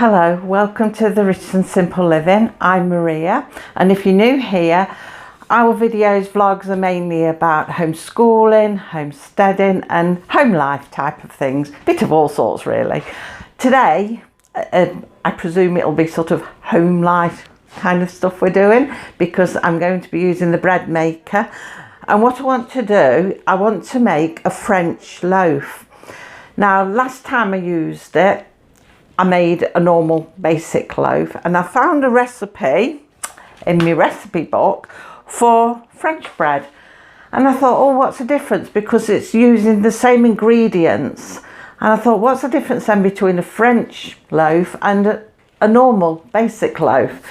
Hello, welcome to the Rich and Simple Living. I'm Maria, and if you're new here, our videos, vlogs are mainly about homeschooling, homesteading and home life type of things. Bit of all sorts really. Today, I presume it'll be sort of home life kind of stuff we're doing, because I'm going to be using the bread maker. And what I want to do, I want to make a French loaf. Now, last time I used it, I made a normal basic loaf, and I found a recipe in my recipe book for French bread. And I thought, oh, what's the difference? Because it's using the same ingredients. And I thought, what's the difference then between a French loaf and a normal basic loaf?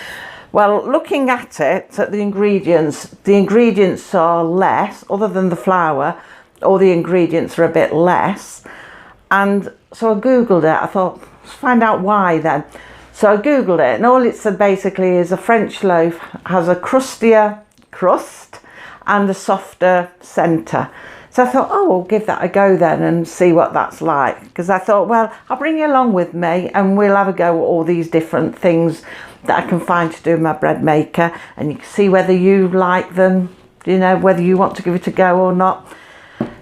Well, looking at it, at the ingredients are less, other than the flour, all the ingredients are a bit less. And so I Googled it. I thought, let's find out why then. So I Googled it, and all it said basically is a French loaf has a crustier crust and a softer centre. So I thought, oh, we'll give that a go then and see what that's like. Because I thought, well, I'll bring you along with me and we'll have a go at all these different things that I can find to do in my bread maker, and you can see whether you like them, you know, whether you want to give it a go or not.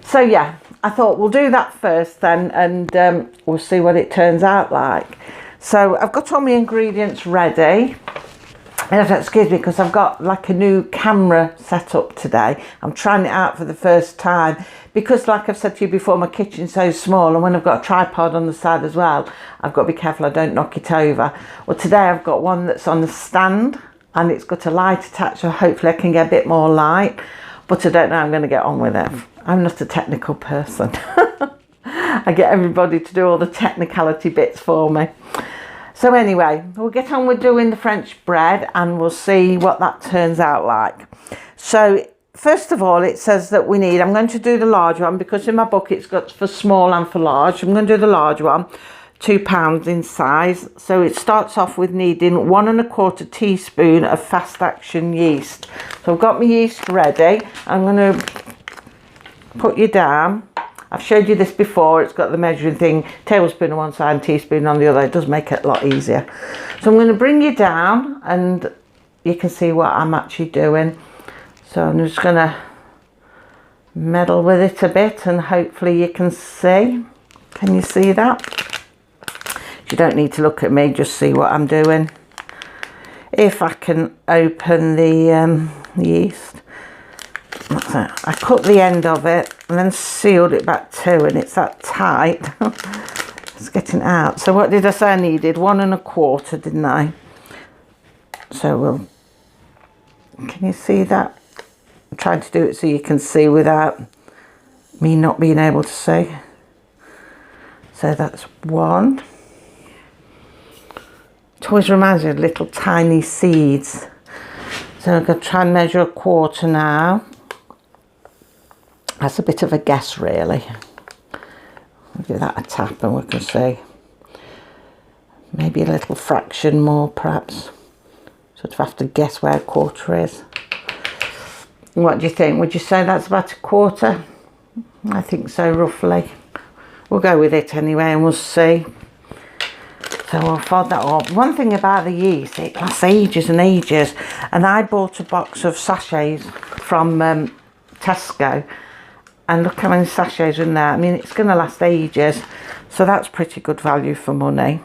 So yeah, I thought we'll do that first then, and we'll see what it turns out like. So I've got all my ingredients ready. And excuse me, because I've got like a new camera set up today. I'm trying it out for the first time, because like I've said to you before, my kitchen's so small, and when I've got a tripod on the side as well, I've got to be careful I don't knock it over. Well, today I've got one that's on the stand, and it's got a light attached, so hopefully I can get a bit more light, but I don't know how I'm going to get on with it. I'm not a technical person. I get everybody to do all the technicality bits for me. So anyway, we'll get on with doing the French bread, and we'll see what that turns out like. So first of all, it says that we need, I'm going to do the large one, because in my book it's got for small and for large. I'm going to do the large one, 2 pounds in size. So it starts off with needing 1 1/4 teaspoon of fast action yeast. So I've got my yeast ready. I'm going to put you down. I've showed you this before. It's got the measuring thing, tablespoon on one side and teaspoon on the other. It does make it a lot easier. So I'm going to bring you down, and you can see what I'm actually doing. So I'm just going to meddle with it a bit, and hopefully you can see. Can you see that? You don't need to look at me, just see what I'm doing. If I can open the yeast. That's it. I cut the end of it and then sealed it back too, and it's that tight. It's getting out. So what did I say I needed? 1 1/4, didn't I? So can you see that? I'm trying to do it so you can see without me not being able to see. So that's 1. It always reminds me of little tiny seeds. So I'm going to try and measure 1/4 now. That's a bit of a guess really. I'll give that a tap and we can see. Maybe a little fraction more perhaps. Sort of have to guess where 1/4 is. What do you think? Would you say that's about 1/4? I think so, roughly. We'll go with it anyway and we'll see. So I'll fold that up. One thing about the yeast, it lasts ages and ages. And I bought a box of sachets from Tesco. And look how many sachets are in there. I mean, it's going to last ages. So that's pretty good value for money.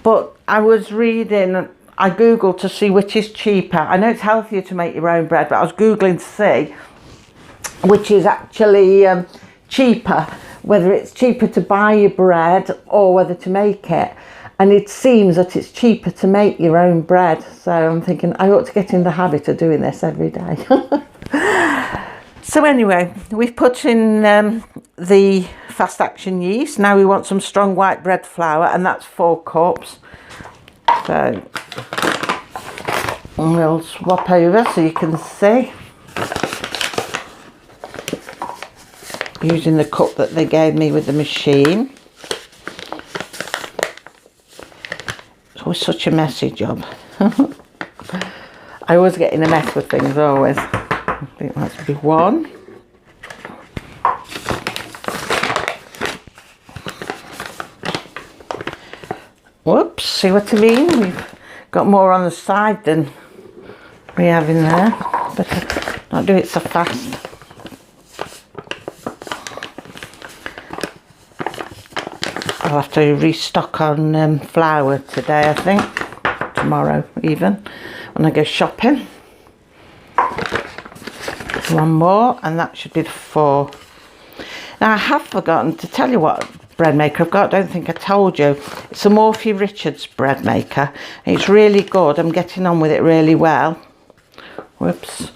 But I was reading, I Googled to see which is cheaper. I know it's healthier to make your own bread, but I was Googling to see which is actually cheaper. Whether it's cheaper to buy your bread or whether to make it. And it seems that it's cheaper to make your own bread. So I'm thinking I ought to get in the habit of doing this every day. So anyway, we've put in the fast action yeast. Now we want some strong white bread flour, and that's 4 cups. So we'll swap over so you can see. Using the cup that they gave me with the machine. It's always such a messy job. I always get in a mess with things, always. I think that should be 1. Whoops. See what I mean? We've got more on the side than we have in there. Better not do it so fast. I'll have to restock on flour today, I think. Tomorrow even, when I go shopping. One more, and that should be the 4. Now I have forgotten to tell you what bread maker I've got. I don't think I told you. It's a Morphy Richards bread maker. It's really good. I'm getting on with it really well. Whoops.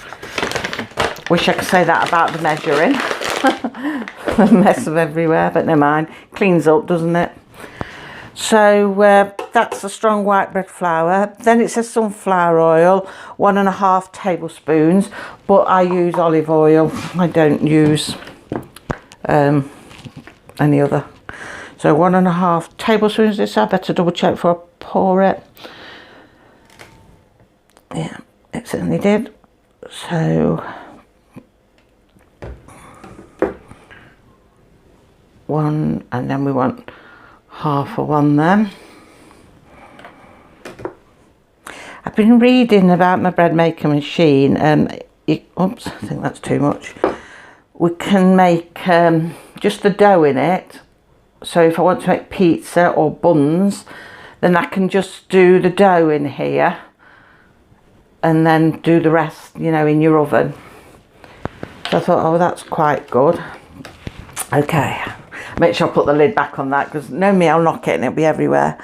Wish I could say that about the measuring. A mess of everywhere, but never mind. Cleans up, doesn't it? So that's the strong white bread flour. Then it says sunflower oil, 1.5 tablespoons, but I use olive oil. I don't use any other. So 1.5 tablespoons this. I better double check before I pour it. Yeah, it certainly did. So 1, and then we want half of 1 then. I've been reading about my bread maker machine. Oops, I think that's too much. We can make just the dough in it. So if I want to make pizza or buns, then I can just do the dough in here and then do the rest, you know, in your oven. So I thought, oh, that's quite good. Okay, make sure I put the lid back on that, because know me, I'll knock it and it'll be everywhere.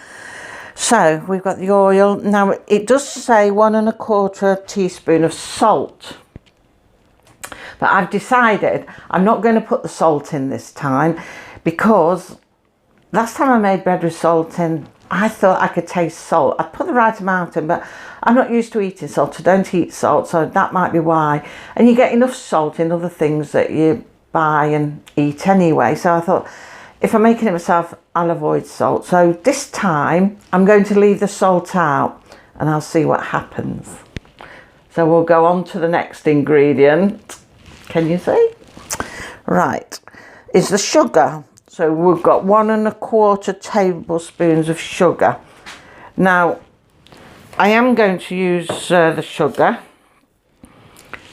So we've got the oil. Now it does say 1.25 teaspoon of salt. But I've decided I'm not going to put the salt in this time, because last time I made bread with salt in, I thought I could taste salt. I put the right amount in, but I'm not used to eating salt. I don't eat salt, so that might be why. And you get enough salt in other things that you buy and eat anyway. So I thought, if I'm making it myself, I'll avoid salt. So this time I'm going to leave the salt out and I'll see what happens. So we'll go on to the next ingredient. Can you see? Right, is the sugar. So we've got 1.25 tablespoons of sugar. Now, I am going to use the sugar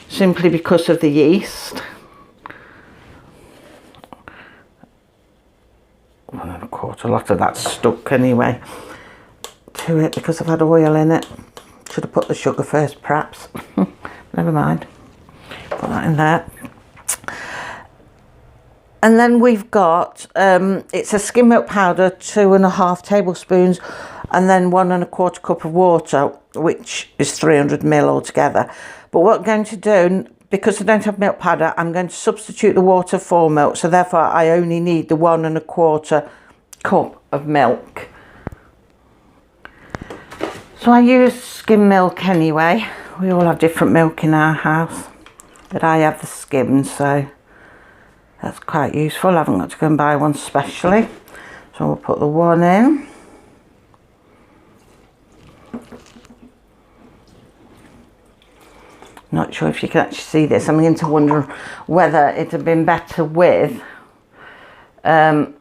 simply because of the yeast. 1.25, a lot of that's stuck anyway to it because I've had oil in it. Should have put the sugar first, perhaps. Never mind. Put that in there. And then we've got, it's a skim milk powder, 2.5 tablespoons, and then 1.25 cup of water, which is 300 ml altogether. But what I'm going to do, because I don't have milk powder, I'm going to substitute the water for milk. So therefore I only need the 1.25 cup of milk. So I use skim milk anyway. We all have different milk in our house, but I have the skim, so that's quite useful. I haven't got to go and buy one specially. So we'll put the 1 in. Not sure if you can actually see this. I'm beginning to wonder whether it had been better with the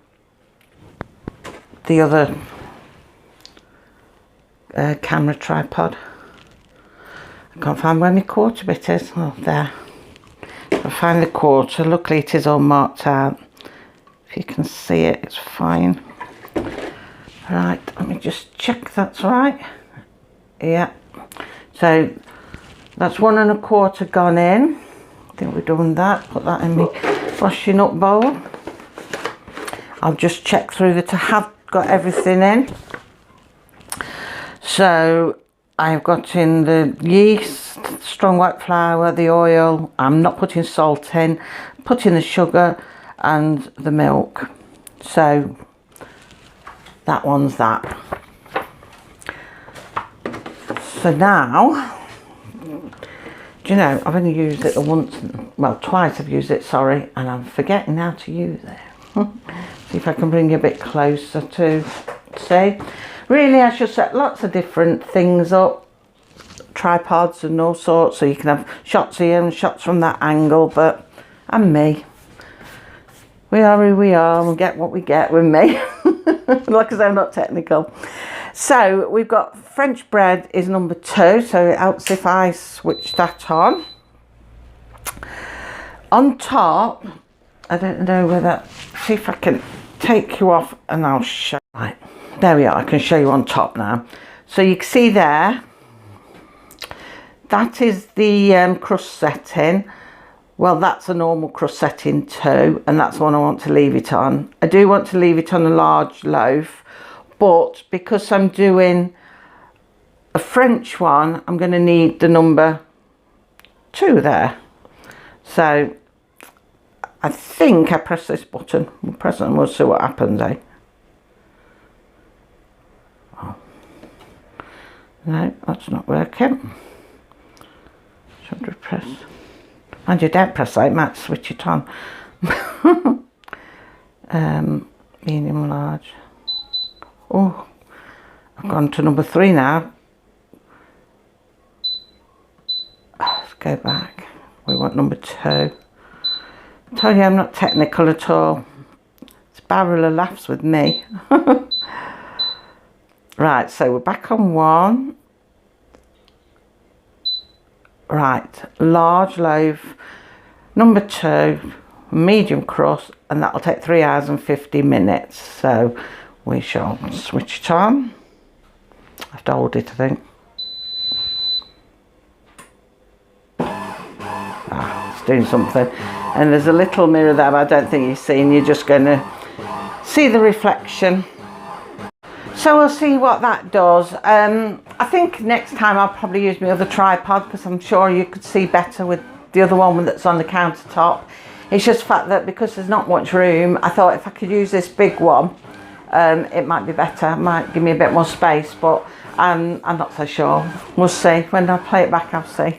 other camera tripod. I can't find where my quarter bit is. Oh, there. I'll find the quarter. Luckily it is all marked out. If you can see it, it's fine. Right, let me just check that's right. Yeah. So that's 1.25 gone in. I think we've done that. Put that in my washing up bowl. I'll just check through that I have got everything in. So I've got in the yeast, strong white flour, the oil. I'm not putting salt in. Putting the sugar and the milk. So that one's that. So now, do you know, I've only used it once, well, twice I've used it, sorry, and I'm forgetting how to use it. See if I can bring you a bit closer to see. Really, I should set lots of different things up, tripods and all sorts, so you can have shots here and shots from that angle, but I'm me. We are who we are, and we'll get what we get with me. Like I say, I'm not technical. So we've got French bread is number 2, so it helps if I switch that on. On top, I don't know whether, see if I can take you off and I'll show. Right, there we are, I can show you on top now. So you can see there, that is the crust setting. Well, that's a normal crust setting too, and that's the one I want to leave it on. I do want to leave it on a large loaf, but because I'm doing a French one, I'm going to need the number 2 there. So I think I press this button. We'll press it and we'll see what happens, eh? Oh. No, that's not working. Should we press? And you don't press that, it might switch it on. Medium, large. Oh, I've gone to number 3 now. Let's go back. We want number 2. I tell you, I'm not technical at all. It's a barrel of laughs with me. Right, so we're back on 1. Right, large loaf, number 2, medium crust, and that'll take 3 hours and 50 minutes. So we shall switch it on. I have to hold it, I think. It's doing something. And there's a little mirror there, but I don't think you're seeing. You're just going to see the reflection. So we'll see what that does. I think next time I'll probably use my other tripod, because I'm sure you could see better with the other one that's on the countertop. It's just the fact that because there's not much room, I thought if I could use this big one, it might be better. It might give me a bit more space, but I'm not so sure. We'll see. When I play it back, I'll see.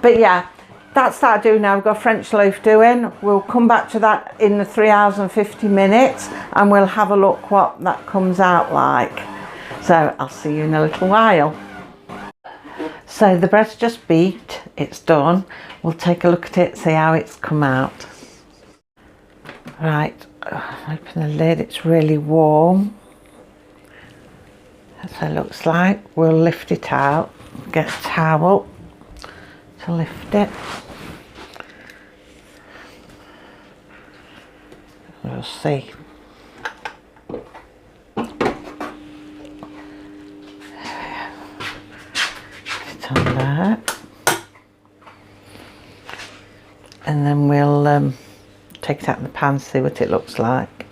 But yeah, that's that I do now. We've got French loaf doing. We'll come back to that in the 3 hours and 50 minutes and we'll have a look what that comes out like. So I'll see you in a little while. So the bread's just beat, it's done. We'll take a look at it, see how it's come out. Right, open the lid, it's really warm. That's what it looks like. We'll lift it out, get a towel to lift it. We'll see. Put it on there. And then we'll take it out of the pan, see what it looks like.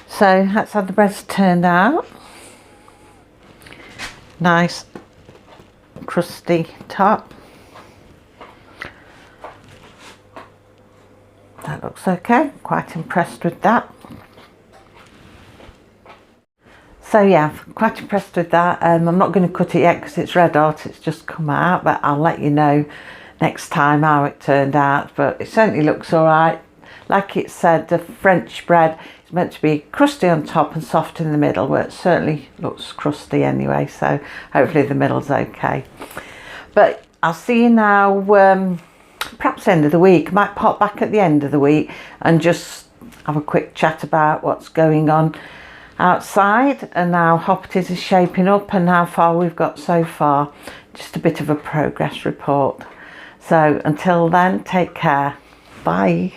So that's how the bread's turned out. Nice crusty top. That looks okay, quite impressed with that. So yeah, quite impressed with that. I'm not going to cut it yet because it's red hot, it's just come out, but I'll let you know next time how it turned out. But it certainly looks alright. Like it said, the French bread is meant to be crusty on top and soft in the middle, but it certainly looks crusty anyway, so hopefully the middle's okay. But I'll see you now perhaps end of the week. I might pop back at the end of the week and just have a quick chat about what's going on outside and how hot it is shaping up and how far we've got so far. Just a bit of a progress report. So until then, take care. Bye.